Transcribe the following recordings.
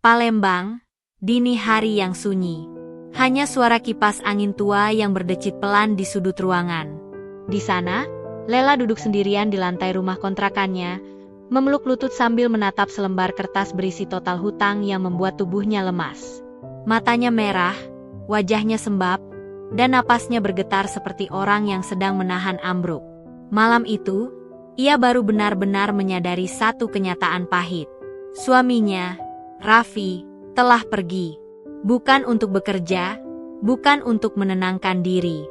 Palembang, dini hari yang sunyi. Hanya suara kipas angin tua yang berdecit pelan di sudut ruangan. Di sana, Lela duduk sendirian di lantai rumah kontrakannya, memeluk lutut sambil menatap selembar kertas berisi total hutang yang membuat tubuhnya lemas. Matanya merah, wajahnya sembab, dan napasnya bergetar seperti orang yang sedang menahan ambruk. Malam itu, ia baru benar-benar menyadari satu kenyataan pahit. Suaminya, Raffi, telah pergi. Bukan untuk bekerja, bukan untuk menenangkan diri,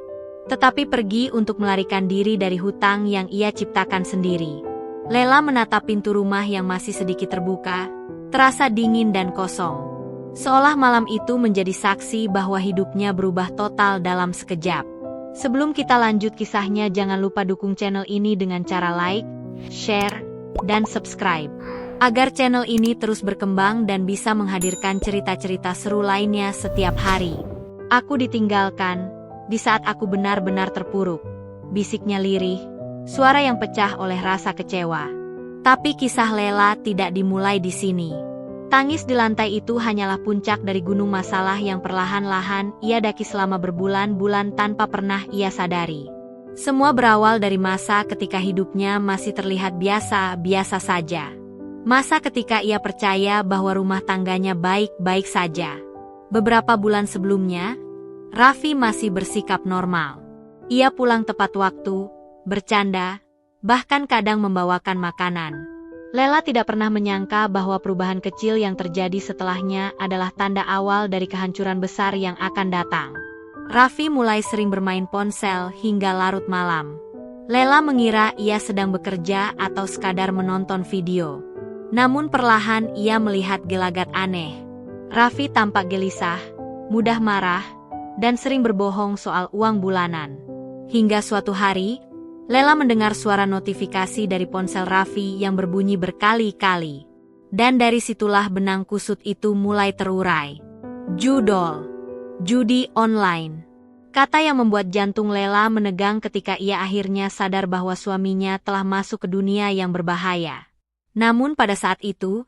tetapi pergi untuk melarikan diri dari hutang yang ia ciptakan sendiri. Lela menatap pintu rumah yang masih sedikit terbuka, terasa dingin dan kosong. Seolah malam itu menjadi saksi bahwa hidupnya berubah total dalam sekejap. Sebelum kita lanjut kisahnya, jangan lupa dukung channel ini dengan cara like, share, dan subscribe, agar channel ini terus berkembang dan bisa menghadirkan cerita-cerita seru lainnya setiap hari. Aku ditinggalkan, di saat aku benar-benar terpuruk, bisiknya lirih, suara yang pecah oleh rasa kecewa. Tapi kisah Lela tidak dimulai di sini. Tangis di lantai itu hanyalah puncak dari gunung masalah yang perlahan-lahan ia daki selama berbulan-bulan tanpa pernah ia sadari. Semua berawal dari masa ketika hidupnya masih terlihat biasa-biasa saja. Masa ketika ia percaya bahwa rumah tangganya baik-baik saja. Beberapa bulan sebelumnya, Raffi masih bersikap normal. Ia pulang tepat waktu, bercanda, bahkan kadang membawakan makanan. Lela tidak pernah menyangka bahwa perubahan kecil yang terjadi setelahnya adalah tanda awal dari kehancuran besar yang akan datang. Raffi mulai sering bermain ponsel hingga larut malam. Lela mengira ia sedang bekerja atau sekadar menonton video. Namun perlahan ia melihat gelagat aneh. Raffi tampak gelisah, mudah marah, dan sering berbohong soal uang bulanan. Hingga suatu hari, Lela mendengar suara notifikasi dari ponsel Raffi yang berbunyi berkali-kali. Dan dari situlah benang kusut itu mulai terurai. Judul, judi online. Kata yang membuat jantung Lela menegang ketika ia akhirnya sadar bahwa suaminya telah masuk ke dunia yang berbahaya. Namun pada saat itu,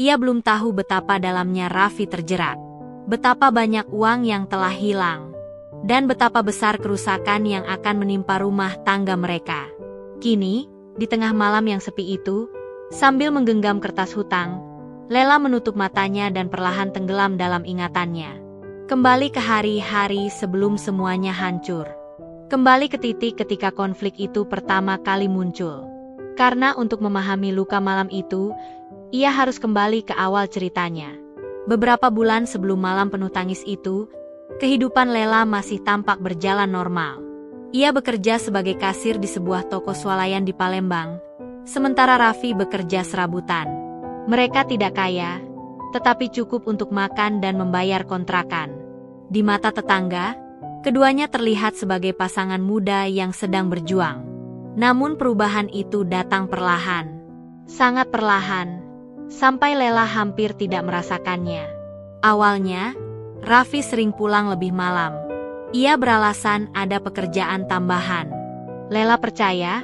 ia belum tahu betapa dalamnya Raffi terjerat. Betapa banyak uang yang telah hilang. Dan betapa besar kerusakan yang akan menimpa rumah tangga mereka. Kini, di tengah malam yang sepi itu, sambil menggenggam kertas hutang, Lela menutup matanya dan perlahan tenggelam dalam ingatannya. Kembali ke hari-hari sebelum semuanya hancur. Kembali ke titik ketika konflik itu pertama kali muncul. Karena untuk memahami luka malam itu, ia harus kembali ke awal ceritanya. Beberapa bulan sebelum malam penuh tangis itu, kehidupan Lela masih tampak berjalan normal. Ia bekerja sebagai kasir di sebuah toko swalayan di Palembang, sementara Raffi bekerja serabutan. Mereka tidak kaya, tetapi cukup untuk makan dan membayar kontrakan. Di mata tetangga, keduanya terlihat sebagai pasangan muda yang sedang berjuang. Namun perubahan itu datang perlahan, sangat perlahan, sampai Lela hampir tidak merasakannya. Awalnya, Raffi sering pulang lebih malam. Ia beralasan ada pekerjaan tambahan. Lela percaya,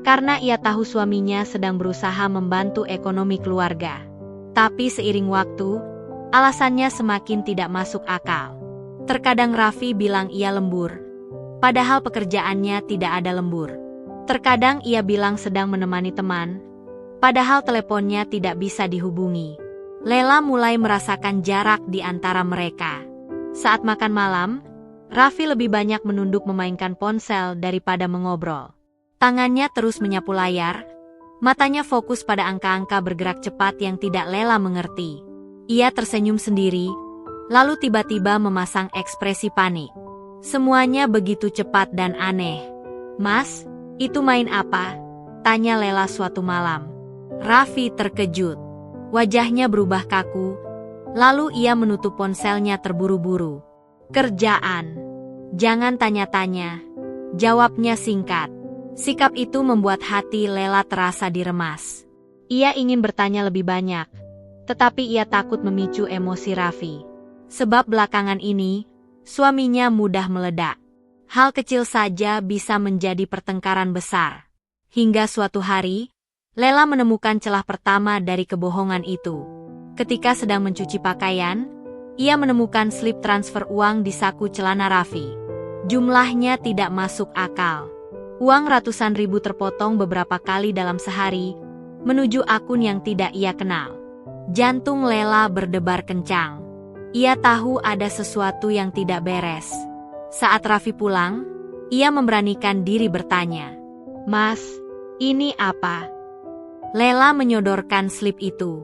karena ia tahu suaminya sedang berusaha membantu ekonomi keluarga. Tapi seiring waktu, alasannya semakin tidak masuk akal. Terkadang Raffi bilang ia lembur, padahal pekerjaannya tidak ada lembur. Terkadang ia bilang sedang menemani teman, padahal teleponnya tidak bisa dihubungi. Lela mulai merasakan jarak di antara mereka. Saat makan malam, Raffi lebih banyak menunduk memainkan ponsel daripada mengobrol. Tangannya terus menyapu layar, matanya fokus pada angka-angka bergerak cepat yang tidak Lela mengerti. Ia tersenyum sendiri, lalu tiba-tiba memasang ekspresi panik. Semuanya begitu cepat dan aneh. "Mas, itu main apa?" tanya Lela suatu malam. Raffi terkejut. Wajahnya berubah kaku, lalu ia menutup ponselnya terburu-buru. "Kerjaan. Jangan tanya-tanya," jawabnya singkat. Sikap itu membuat hati Lela terasa diremas. Ia ingin bertanya lebih banyak, tetapi ia takut memicu emosi Raffi. Sebab belakangan ini, suaminya mudah meledak. Hal kecil saja bisa menjadi pertengkaran besar. Hingga suatu hari, Lela menemukan celah pertama dari kebohongan itu. Ketika sedang mencuci pakaian, ia menemukan slip transfer uang di saku celana Raffi. Jumlahnya tidak masuk akal. Uang ratusan ribu terpotong beberapa kali dalam sehari, menuju akun yang tidak ia kenal. Jantung Lela berdebar kencang. Ia tahu ada sesuatu yang tidak beres. Saat Raffi pulang, ia memberanikan diri bertanya, "Mas, ini apa?" Lela menyodorkan slip itu.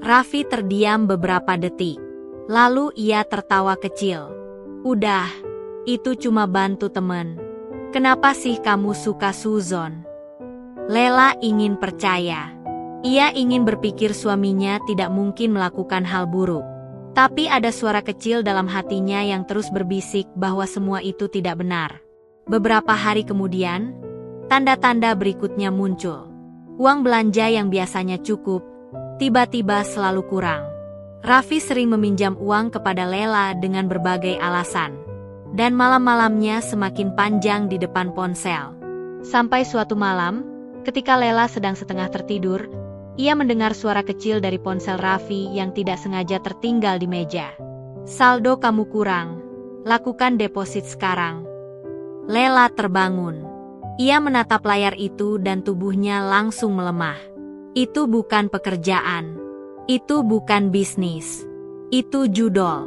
Raffi terdiam beberapa detik. Lalu ia tertawa kecil. "Udah, itu cuma bantu temen. Kenapa sih kamu suka suzon?" Lela ingin percaya. Ia ingin berpikir suaminya tidak mungkin melakukan hal buruk. Tapi ada suara kecil dalam hatinya yang terus berbisik bahwa semua itu tidak benar. Beberapa hari kemudian, tanda-tanda berikutnya muncul. Uang belanja yang biasanya cukup, tiba-tiba selalu kurang. Raffi sering meminjam uang kepada Lela dengan berbagai alasan. Dan malam-malamnya semakin panjang di depan ponsel. Sampai suatu malam, ketika Lela sedang setengah tertidur, ia mendengar suara kecil dari ponsel Raffi yang tidak sengaja tertinggal di meja. "Saldo kamu kurang. Lakukan deposit sekarang." Lela terbangun. Ia menatap layar itu dan tubuhnya langsung melemah. Itu bukan pekerjaan. Itu bukan bisnis. Itu judol.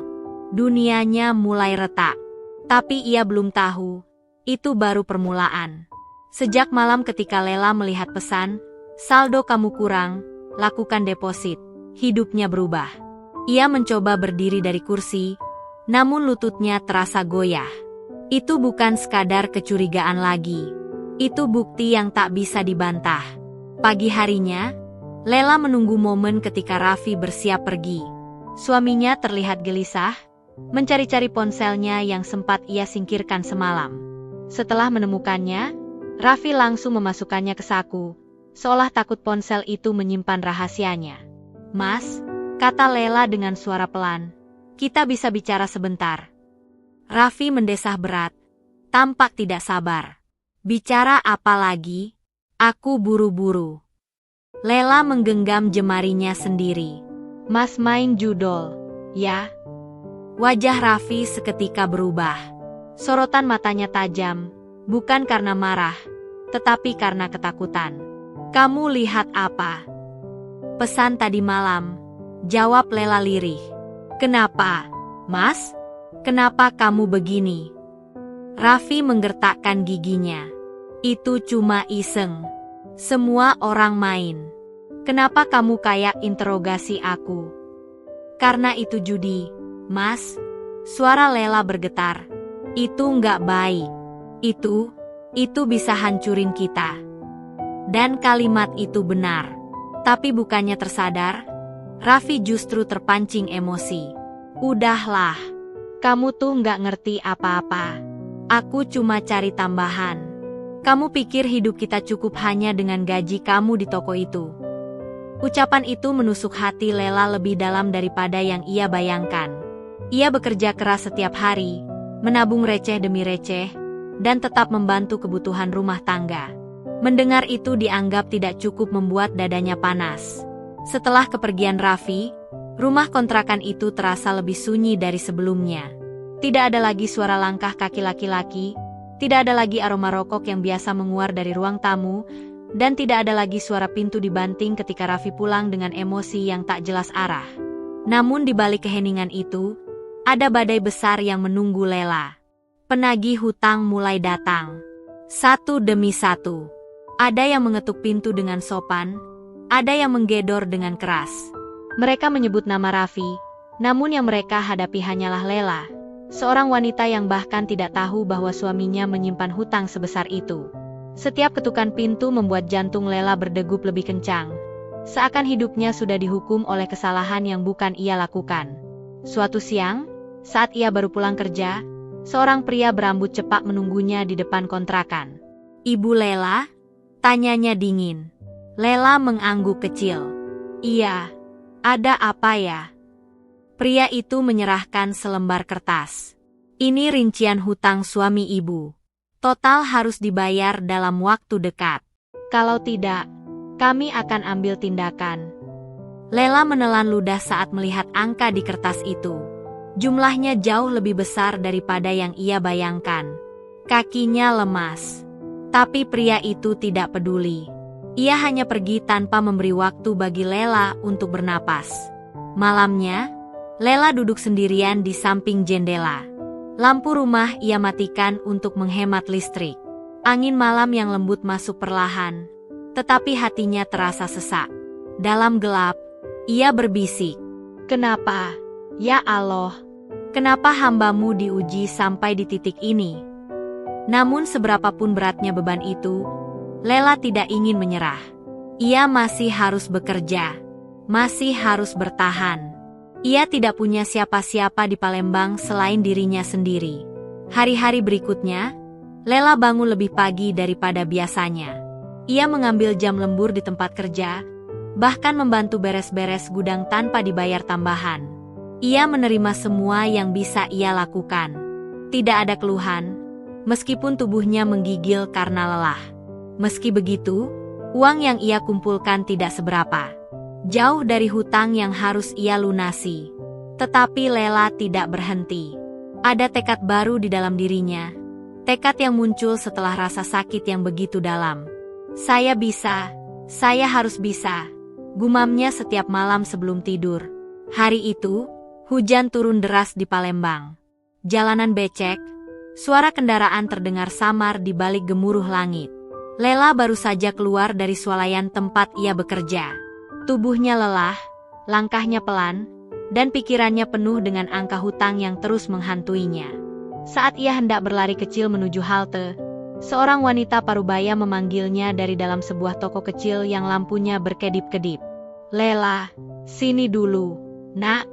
Dunianya mulai retak. Tapi ia belum tahu, itu baru permulaan. Sejak malam ketika Lela melihat pesan, "Saldo kamu kurang, lakukan deposit," hidupnya berubah. Ia mencoba berdiri dari kursi, namun lututnya terasa goyah. Itu bukan sekadar kecurigaan lagi. Itu bukti yang tak bisa dibantah. Pagi harinya, Lela menunggu momen ketika Raffi bersiap pergi. Suaminya terlihat gelisah, mencari-cari ponselnya yang sempat ia singkirkan semalam. Setelah menemukannya, Raffi langsung memasukkannya ke saku, seolah takut ponsel itu menyimpan rahasianya. "Mas," kata Lela dengan suara pelan, "kita bisa bicara sebentar." Raffi mendesah berat, tampak tidak sabar. "Bicara apa lagi? Aku buru-buru." Lela menggenggam jemarinya sendiri. "Mas main judol, ya?" Wajah Raffi seketika berubah. Sorotan matanya tajam, bukan karena marah, tetapi karena ketakutan. "Kamu lihat apa?" "Pesan tadi malam," jawab Lela lirih. "Kenapa, Mas? Kenapa kamu begini?" Raffi menggertakkan giginya. "Itu cuma iseng. Semua orang main. Kenapa kamu kayak interogasi aku?" "Karena itu judi, Mas." Suara Lela bergetar. "Itu nggak baik. Itu bisa hancurin kita." Dan kalimat itu benar. Tapi bukannya tersadar, Raffi justru terpancing emosi. "Udahlah. Kamu tuh nggak ngerti apa-apa. Aku cuma cari tambahan. Kamu pikir hidup kita cukup hanya dengan gaji kamu di toko itu?" Ucapan itu menusuk hati Lela lebih dalam daripada yang ia bayangkan. Ia bekerja keras setiap hari, menabung receh demi receh, dan tetap membantu kebutuhan rumah tangga. Mendengar itu dianggap tidak cukup membuat dadanya panas. Setelah kepergian Raffi, rumah kontrakan itu terasa lebih sunyi dari sebelumnya. Tidak ada lagi suara langkah kaki laki-laki, tidak ada lagi aroma rokok yang biasa menguar dari ruang tamu, dan tidak ada lagi suara pintu dibanting ketika Raffi pulang dengan emosi yang tak jelas arah. Namun di balik keheningan itu, ada badai besar yang menunggu Lela. Penagih hutang mulai datang. Satu demi satu. Ada yang mengetuk pintu dengan sopan, ada yang menggedor dengan keras. Mereka menyebut nama Raffi, namun yang mereka hadapi hanyalah Lela, seorang wanita yang bahkan tidak tahu bahwa suaminya menyimpan hutang sebesar itu. Setiap ketukan pintu membuat jantung Lela berdegup lebih kencang. Seakan hidupnya sudah dihukum oleh kesalahan yang bukan ia lakukan. Suatu siang, saat ia baru pulang kerja, seorang pria berambut cepak menunggunya di depan kontrakan. "Ibu Lela?" tanyanya dingin. Lela mengangguk kecil. "Iya, ada apa ya?" Pria itu menyerahkan selembar kertas. "Ini rincian hutang suami ibu. Total harus dibayar dalam waktu dekat. Kalau tidak, kami akan ambil tindakan." Lela menelan ludah saat melihat angka di kertas itu. Jumlahnya jauh lebih besar daripada yang ia bayangkan. Kakinya lemas. Tapi pria itu tidak peduli. Ia hanya pergi tanpa memberi waktu bagi Lela untuk bernapas. Malamnya, Lela duduk sendirian di samping jendela. Lampu rumah ia matikan untuk menghemat listrik. Angin malam yang lembut masuk perlahan, tetapi hatinya terasa sesak. Dalam gelap, ia berbisik, "Kenapa, ya Allah? Kenapa hamba-Mu diuji sampai di titik ini?" Namun seberapapun beratnya beban itu, Lela tidak ingin menyerah. Ia masih harus bekerja, masih harus bertahan. Ia tidak punya siapa-siapa di Palembang selain dirinya sendiri. Hari-hari berikutnya, Lela bangun lebih pagi daripada biasanya. Ia mengambil jam lembur di tempat kerja, bahkan membantu beres-beres gudang tanpa dibayar tambahan. Ia menerima semua yang bisa ia lakukan. Tidak ada keluhan, meskipun tubuhnya menggigil karena lelah. Meski begitu, uang yang ia kumpulkan tidak seberapa. Jauh dari hutang yang harus ia lunasi. Tetapi Lela tidak berhenti. Ada tekad baru di dalam dirinya. Tekad yang muncul setelah rasa sakit yang begitu dalam. "Saya bisa, saya harus bisa," gumamnya setiap malam sebelum tidur. Hari itu, hujan turun deras di Palembang. Jalanan becek, suara kendaraan terdengar samar di balik gemuruh langit. Lela baru saja keluar dari swalayan tempat ia bekerja. Tubuhnya lelah, langkahnya pelan, dan pikirannya penuh dengan angka hutang yang terus menghantuinya. Saat ia hendak berlari kecil menuju halte, seorang wanita parubaya memanggilnya dari dalam sebuah toko kecil yang lampunya berkedip-kedip. "Lela, sini dulu, Nak."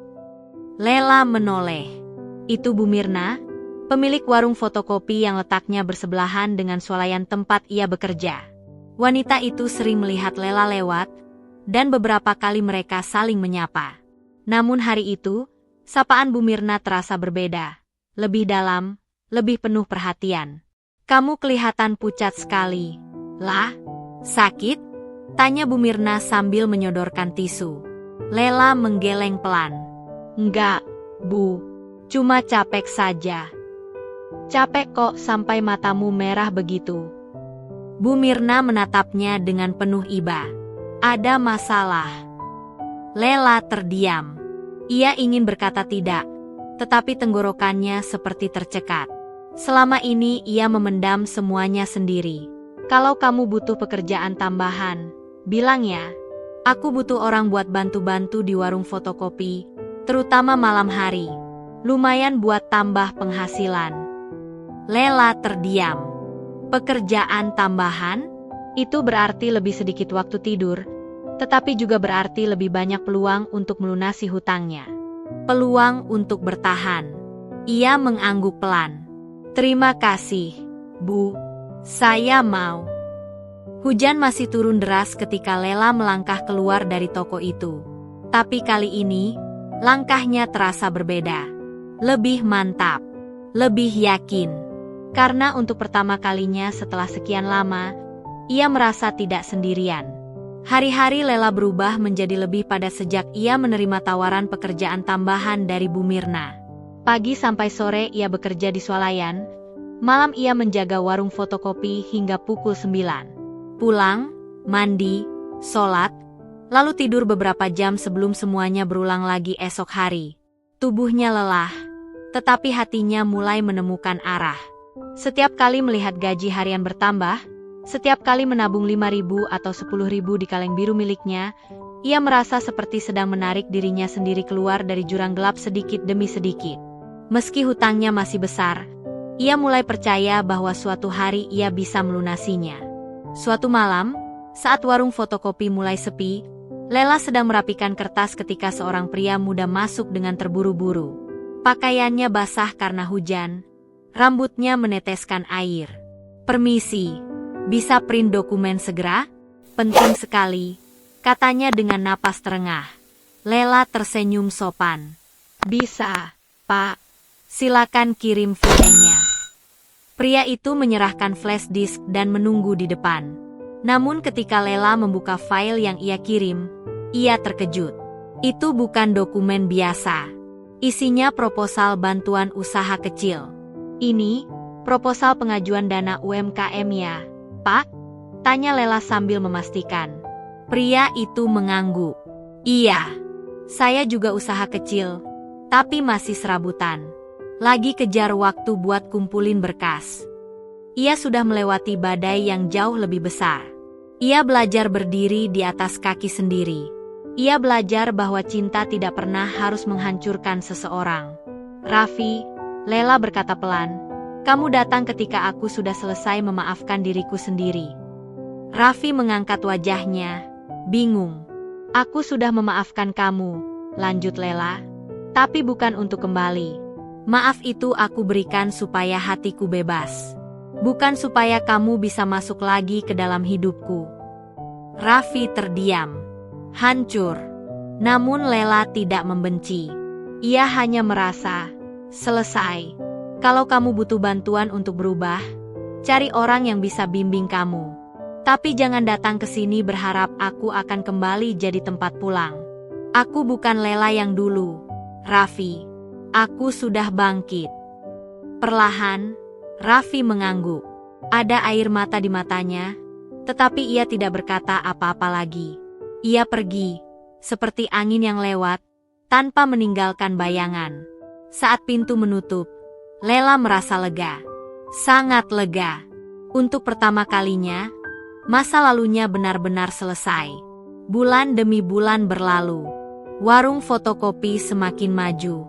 Lela menoleh. Itu Bu Mirna, pemilik warung fotokopi yang letaknya bersebelahan dengan swalayan tempat ia bekerja. Wanita itu sering melihat Lela lewat, dan beberapa kali mereka saling menyapa. Namun hari itu, sapaan Bu Mirna terasa berbeda. Lebih dalam, lebih penuh perhatian. "Kamu kelihatan pucat sekali." "Lah, sakit?" tanya Bu Mirna sambil menyodorkan tisu. Lela menggeleng pelan. "Enggak, Bu. Cuma capek saja." "Capek kok sampai matamu merah begitu?" Bu Mirna menatapnya dengan penuh iba. "Ada masalah?" Lela terdiam. Ia ingin berkata tidak, tetapi tenggorokannya seperti tercekat. Selama ini ia memendam semuanya sendiri. "Kalau kamu butuh pekerjaan tambahan, bilang ya. Aku butuh orang buat bantu-bantu di warung fotokopi, terutama malam hari. Lumayan buat tambah penghasilan." Lela terdiam. Pekerjaan tambahan? Itu berarti lebih sedikit waktu tidur, tetapi juga berarti lebih banyak peluang untuk melunasi hutangnya. Peluang untuk bertahan. Ia mengangguk pelan. "Terima kasih, Bu. Saya mau." Hujan masih turun deras ketika Lela melangkah keluar dari toko itu. Tapi kali ini, langkahnya terasa berbeda. Lebih mantap. Lebih yakin. Karena untuk pertama kalinya setelah sekian lama, ia merasa tidak sendirian. Hari-hari Lela berubah menjadi lebih pada sejak ia menerima tawaran pekerjaan tambahan dari Bu Mirna. Pagi sampai sore ia bekerja di swalayan, malam ia menjaga warung fotokopi hingga pukul 9. Pulang, mandi, sholat, lalu tidur beberapa jam sebelum semuanya berulang lagi esok hari. Tubuhnya lelah, tetapi hatinya mulai menemukan arah. Setiap kali melihat gaji harian bertambah, setiap kali menabung 5.000 atau 10.000 di kaleng biru miliknya, ia merasa seperti sedang menarik dirinya sendiri keluar dari jurang gelap sedikit demi sedikit. Meski hutangnya masih besar, ia mulai percaya bahwa suatu hari ia bisa melunasinya. Suatu malam, saat warung fotokopi mulai sepi, Lela sedang merapikan kertas ketika seorang pria muda masuk dengan terburu-buru. Pakaiannya basah karena hujan, rambutnya meneteskan air. "Permisi, bisa print dokumen segera? Penting sekali," katanya dengan napas terengah. Lela tersenyum sopan. "Bisa, Pak. Silakan kirim filenya." Pria itu menyerahkan flash disk dan menunggu di depan. Namun ketika Lela membuka file yang ia kirim, ia terkejut. Itu bukan dokumen biasa. Isinya proposal bantuan usaha kecil. Ini, proposal pengajuan dana UMKM ya, Pak? Tanya Lela sambil memastikan. Pria itu mengangguk. Iya, saya juga usaha kecil, tapi masih serabutan. Lagi kejar waktu buat kumpulin berkas. Ia sudah melewati badai yang jauh lebih besar. Ia belajar berdiri di atas kaki sendiri. Ia belajar bahwa cinta tidak pernah harus menghancurkan seseorang. Raffi, Lela berkata pelan, kamu datang ketika aku sudah selesai memaafkan diriku sendiri. Raffi mengangkat wajahnya, bingung. Aku sudah memaafkan kamu, lanjut Lela, tapi bukan untuk kembali. Maaf itu aku berikan supaya hatiku bebas. Bukan supaya kamu bisa masuk lagi ke dalam hidupku. Raffi terdiam. Hancur. Namun Lela tidak membenci. Ia hanya merasa, selesai. Kalau kamu butuh bantuan untuk berubah, cari orang yang bisa bimbing kamu. Tapi jangan datang ke sini berharap aku akan kembali jadi tempat pulang. Aku bukan Lela yang dulu, Raffi. Aku sudah bangkit. Perlahan, Raffi mengangguk. Ada air mata di matanya, tetapi ia tidak berkata apa-apa lagi. Ia pergi, seperti angin yang lewat, tanpa meninggalkan bayangan. Saat pintu menutup, Lela merasa lega. Sangat lega. Untuk pertama kalinya, masa lalunya benar-benar selesai. Bulan demi bulan berlalu. Warung fotokopi semakin maju.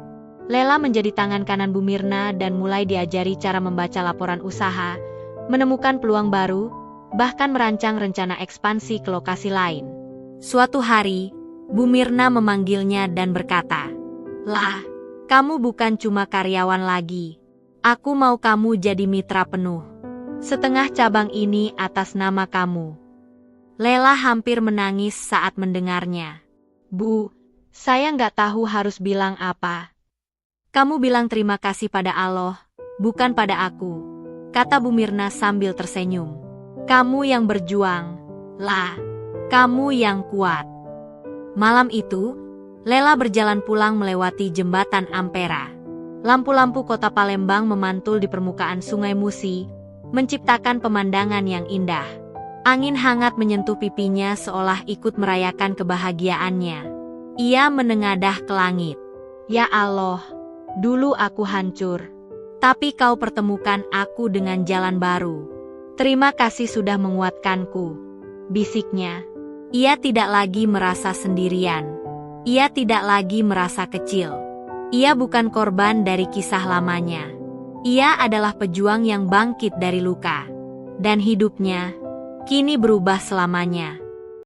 Lela menjadi tangan kanan Bu Mirna dan mulai diajari cara membaca laporan usaha, menemukan peluang baru, bahkan merancang rencana ekspansi ke lokasi lain. Suatu hari, Bu Mirna memanggilnya dan berkata, "Lah, kamu bukan cuma karyawan lagi. Aku mau kamu jadi mitra penuh. Setengah cabang ini atas nama kamu." Lela hampir menangis saat mendengarnya. "Bu, saya nggak tahu harus bilang apa." "Kamu bilang terima kasih pada Allah, bukan pada aku," kata Bu Mirna sambil tersenyum. "Kamu yang berjuang, lah. Kamu yang kuat." Malam itu, Lela berjalan pulang melewati jembatan Ampera. Lampu-lampu kota Palembang memantul di permukaan Sungai Musi, menciptakan pemandangan yang indah. Angin hangat menyentuh pipinya seolah ikut merayakan kebahagiaannya. Ia menengadah ke langit. "Ya Allah, dulu aku hancur. Tapi kau pertemukan aku dengan jalan baru. Terima kasih sudah menguatkanku," bisiknya. Ia tidak lagi merasa sendirian. Ia tidak lagi merasa kecil. Ia bukan korban dari kisah lamanya. Ia adalah pejuang yang bangkit dari luka. Dan hidupnya kini berubah selamanya.